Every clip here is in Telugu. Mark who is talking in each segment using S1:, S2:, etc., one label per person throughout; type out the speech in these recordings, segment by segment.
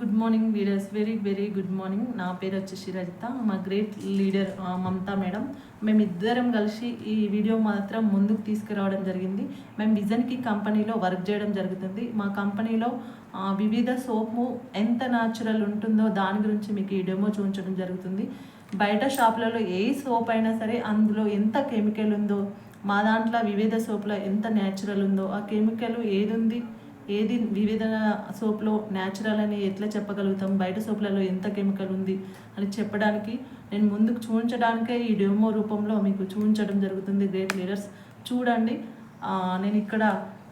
S1: Good morning leaders, very very good morning. నా పేరు వచ్చేసి రజిత. మా గ్రేట్ లీడర్ మమతా మేడం, మేమిద్దరం కలిసి ఈ వీడియో మాత్రం ముందుకు తీసుకురావడం జరిగింది. మేము విజన్కి కంపెనీలో వర్క్ చేయడం జరుగుతుంది. మా కంపెనీలో వివిధ సోపు ఎంత న్యాచురల్ ఉంటుందో దాని గురించి మీకు ఈ డెమో చూపించడం జరుగుతుంది. బయట షాపులలో ఏ సోప్ అయినా సరే అందులో ఎంత కెమికల్ ఉందో, మా దాంట్లో వివిధ సోప్లో ఎంత న్యాచురల్ ఉందో, ఆ కెమికల్ ఏది ఉంది, ఏది వివిధ సోప్లో న్యాచురల్ అని ఎట్లా చెప్పగలుగుతాం, బయట సోప్లలో ఎంత కెమికల్ ఉంది అని చెప్పడానికి నేను ముందుకు చూపించడానికే ఈ డెమో రూపంలో మీకు చూపించడం జరుగుతుంది. గ్రేట్ లీడర్స్ చూడండి. నేను ఇక్కడ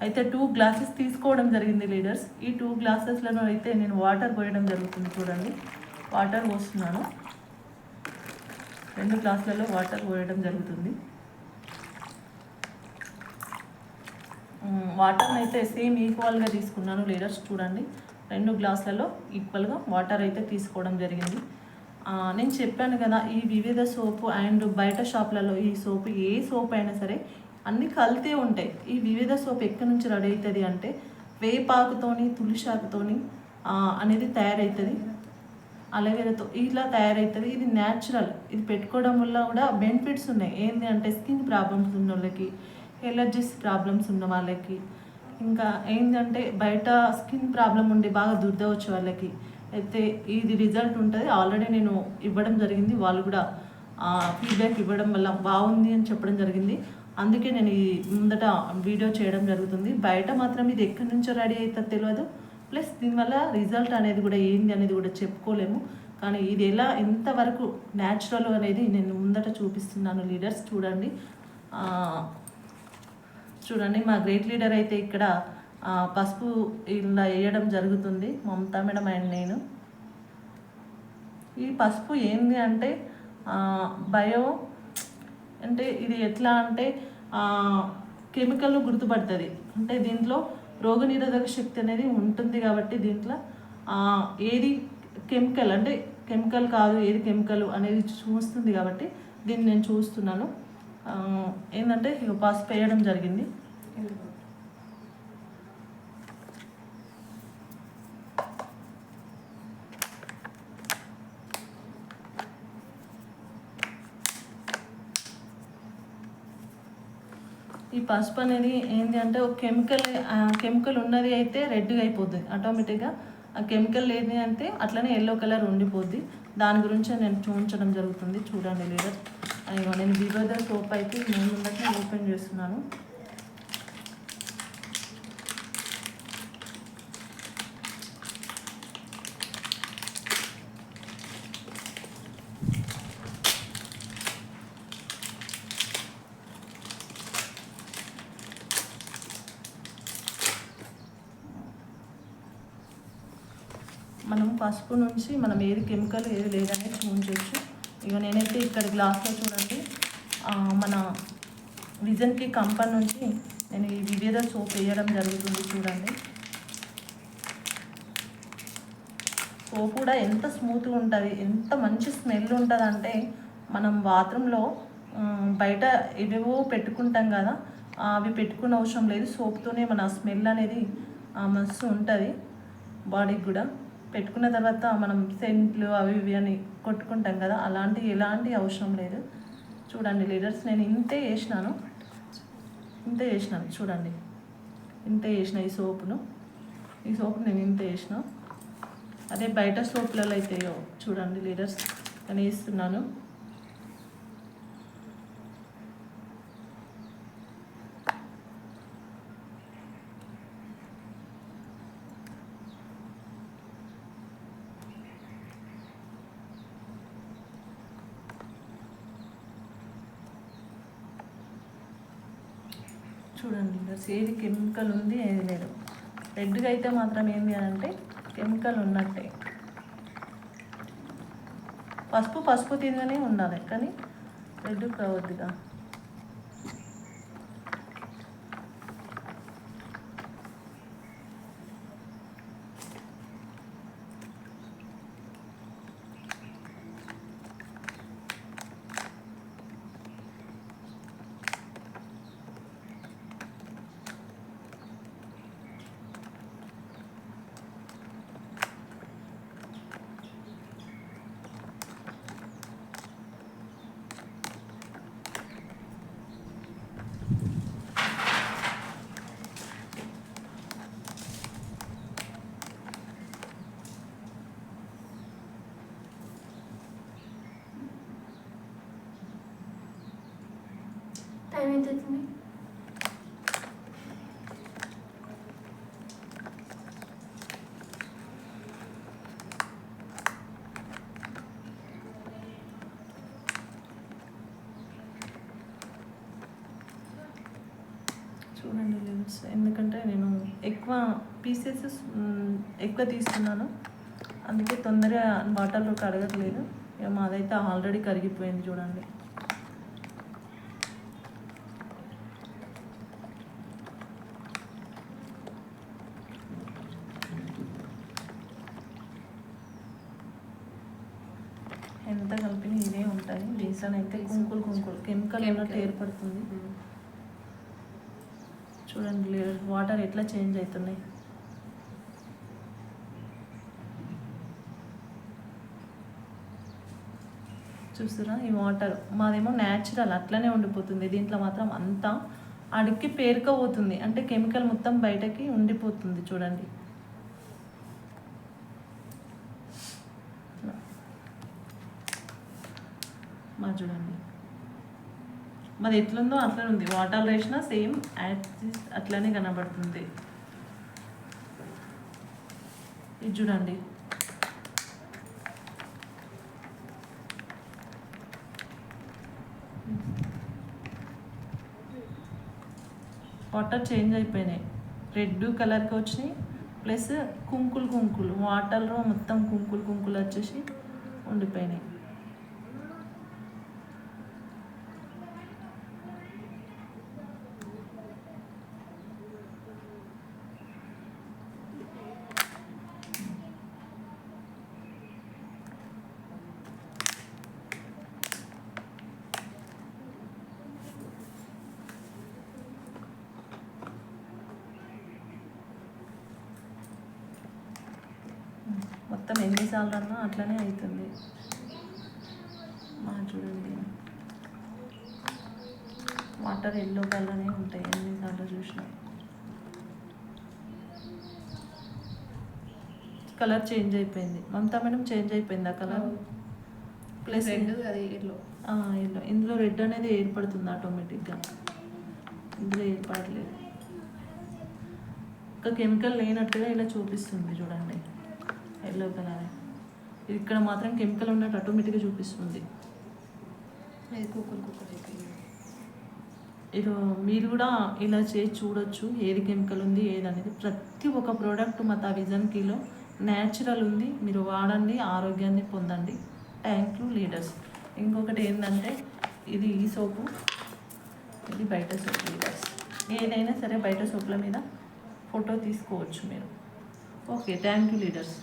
S1: అయితే 2 గ్లాసెస్ తీసుకోవడం జరిగింది లీడర్స్. ఈ 2 గ్లాసెస్లలో అయితే నేను వాటర్ పోయడం జరుగుతుంది. చూడండి, వాటర్ పోస్తున్నాను. 2 గ్లాసులలో వాటర్ పోయడం జరుగుతుంది. వాటర్ని అయితే సేమ్ ఈక్వల్గా తీసుకున్నాను లీడర్స్. చూడండి, 2 గ్లాసులలో ఈక్వల్గా వాటర్ అయితే తీసుకోవడం జరిగింది. నేను చెప్పాను కదా, ఈ వివిధ సోపు అండ్ బయట షాప్లలో ఈ సోపు ఏ సోప్ అయినా సరే అన్నీ కల్తీ ఉంటాయి. ఈ వివిధ సోప్ ఎక్కడి నుంచి రెడీ అవుతుంది అంటే వేపాకుతోని, తులసాకుతోని అనేది తయారవుతుంది. అలవేరాతో ఇలా తయారవుతుంది. ఇది న్యాచురల్. ఇది పెట్టుకోవడం వల్ల కూడా బెనిఫిట్స్ ఉన్నాయి. ఏంటి అంటే స్కిన్ ప్రాబ్లమ్స్ ఉన్న వాళ్ళకి, ఎలర్జీస్ ప్రాబ్లమ్స్ ఉన్న వాళ్ళకి, ఇంకా ఏంటంటే బయట స్కిన్ ప్రాబ్లం ఉండి బాగా దురద వచ్చే వాళ్ళకి అయితే ఇది రిజల్ట్ ఉంటుంది. ఆల్రెడీ నేను ఇవ్వడం జరిగింది. వాళ్ళు కూడా ఫీడ్బ్యాక్ ఇవ్వడం వల్ల బాగుంది అని చెప్పడం జరిగింది. అందుకే నేను ఈ ముందట వీడియో చేయడం జరుగుతుంది. బయట మాత్రం ఇది ఎక్కడి నుంచో రెడీ అవుతుందో తెలియదు. ప్లస్ దీనివల్ల రిజల్ట్ అనేది కూడా ఏంది అనేది కూడా చెప్పుకోలేము. కానీ ఇది ఎలా ఎంతవరకు న్యాచురల్ అనేది నేను ముందట చూపిస్తున్నాను లీడర్స్. చూడండి, మా గ్రేట్ లీడర్ అయితే ఇక్కడ పసుపు ఇలా వేయడం జరుగుతుంది, మమతా మేడం అండ్ నేను. ఈ పసుపు ఏంది అంటే బయో అంటే ఇది ఎట్లా అంటే కెమికల్ గుర్తుపడుతుంది. అంటే దీంట్లో రోగనిరోధక శక్తి అనేది ఉంటుంది. కాబట్టి దీంట్లో ఏది కెమికల్ అంటే కెమికల్ కాదు, ఏది కెమికల్ అనేది చూస్తుంది. కాబట్టి దీన్ని నేను చూస్తున్నాను. ఏంటంటే పసుపు వేయడం జరిగింది. ఈ పసుపు అనేది ఏంటి అంటే ఒక కెమికల్ ఉన్నది అయితే రెడ్గా అయిపోద్ది ఆటోమేటిక్గా. ఆ కెమికల్ లేని అంటే అట్లనే ఎల్లో కలర్ ఉండిపోద్ది. దాని గురించి నేను చూపించడం జరుగుతుంది. చూడండి లీడర్, నేను వివిధ సోప్ అయితే ముందుకి ఓపెన్ చేస్తున్నాను. మనం పసుపు నుంచి మనం ఏది కెమికల్ ఏది లేదనేది చూపించవచ్చు. ఇక నేనైతే ఇక్కడ గ్లాస్లో చూడండి, మన విజన్కి కంపెనీ నుంచి నేను ఈ వివిధ సోప్ వేయడం జరుగుతుంది. చూడండి, సోప్ కూడా ఎంత స్మూత్గా ఉంటుంది, ఎంత మంచి స్మెల్ ఉంటుంది అంటే మనం బాత్రూంలో బయట ఏవేవో పెట్టుకుంటాం కదా, అవి పెట్టుకునే అవసరం లేదు. సోప్తోనే మన స్మెల్ అనేది మస్తు ఉంటుంది. బాడీకి కూడా పెట్టుకున్న తర్వాత మనం సెంట్లు అవి ఇవి అని కొట్టుకుంటాం కదా, ఎలాంటి అవసరం లేదు. చూడండి లీడర్స్, నేను ఇంతే వేసినాను. చూడండి, ఇంతే వేసిన ఈ సోపు నేను ఇంతే వేసిన. అదే బయట సోప్లలో అయితే చూడండి లీడర్స్, నేను వేస్తున్నాను. చూడండి ఏది కెమికల్ ఉంది ఏది లేదు. రెడ్గా అయితే మాత్రం ఏంది అని అంటే కెమికల్ ఉన్నట్టే. పసుపు తినగానే ఉండాలి, కానీ రెడ్ కావద్దుగా.
S2: టైం ఎంత అవుతుంది?
S1: చూడండి లిమిట్స్, ఎందుకంటే నేను ఎక్కువ పీసెస్ ఎక్కువ తీసుకున్నాను, అందుకే తొందరగా వాటర్లో కడగట్లేదు. ఇక మాదైతే ఆల్రెడీ కరిగిపోయింది చూడండి. ఎంత కలిపిన ఇదే ఉంటాయి. బేసన్ అయితే కుంకులు కెమికల్ ఉన్నట్టు ఏర్పడుతుంది. చూడండి వాటర్ ఎట్లా చేంజ్ అవుతున్నాయి. చూసారా ఈ వాటర్ మాదేమో న్యాచురల్ అట్లనే ఉండిపోతుంది. దీంట్లో మాత్రం అంతా అడిగి పేరుకపోతుంది, అంటే కెమికల్ మొత్తం బయటకి ఉండిపోతుంది. చూడండి చూడండి మాది ఎట్లుందో అట్లనే ఉంది. వాటర్ వేసినా సేమ్ అట్లనే కనబడుతుంది. ఇది చూడండి, వాటర్ చేంజ్ అయిపోయినాయి, రెడ్ కలర్కి వచ్చినాయి. ప్లస్ కుంకులు వాటర్లో మొత్తం కుంకులు వచ్చేసి ఉండిపోయినాయి. మొత్తం ఎన్నిసార్లు అన్నా అట్లనే అవుతుంది. చూడండి వాటర్ ఎల్లో కలర్నే ఉంటాయి ఎన్నిసార్లు చూసినా. కలర్ చేంజ్ అయిపోయింది. మమతా మేడం చేంజ్ అయిపోయింది ఆ కలర్. ప్లస్ ఎల్లో, ఇందులో రెడ్ అనేది ఏర్పడుతుంది ఆటోమేటిక్గా, ఇందులో ఏర్పడలేదు. ఇంకా కెమికల్ లేనట్టుగా ఇలా చూపిస్తుంది చూడండి, ఎల్లో కలర్. ఇక్కడ మాత్రం కెమికల్ ఉన్నట్టు ఆటోమేటిక్గా చూపిస్తుంది. ఇది మీరు కూడా ఇలా చేసి చూడొచ్చు, ఏది కెమికల్ ఉంది ఏది అనేది. ప్రతి ఒక్క ప్రోడక్ట్ మా విజన్ కీలో న్యాచురల్ ఉంది, మీరు వాడండి, ఆరోగ్యాన్ని పొందండి. Thank you leaders. ఇంకొకటి ఏంటంటే ఇది ఈ సోపు, ఇది బయట సోప్ లీడర్స్. ఏదైనా సరే బయట సోపుల మీద ఫోటో తీసుకోవచ్చు మీరు. Okay, thank you leaders.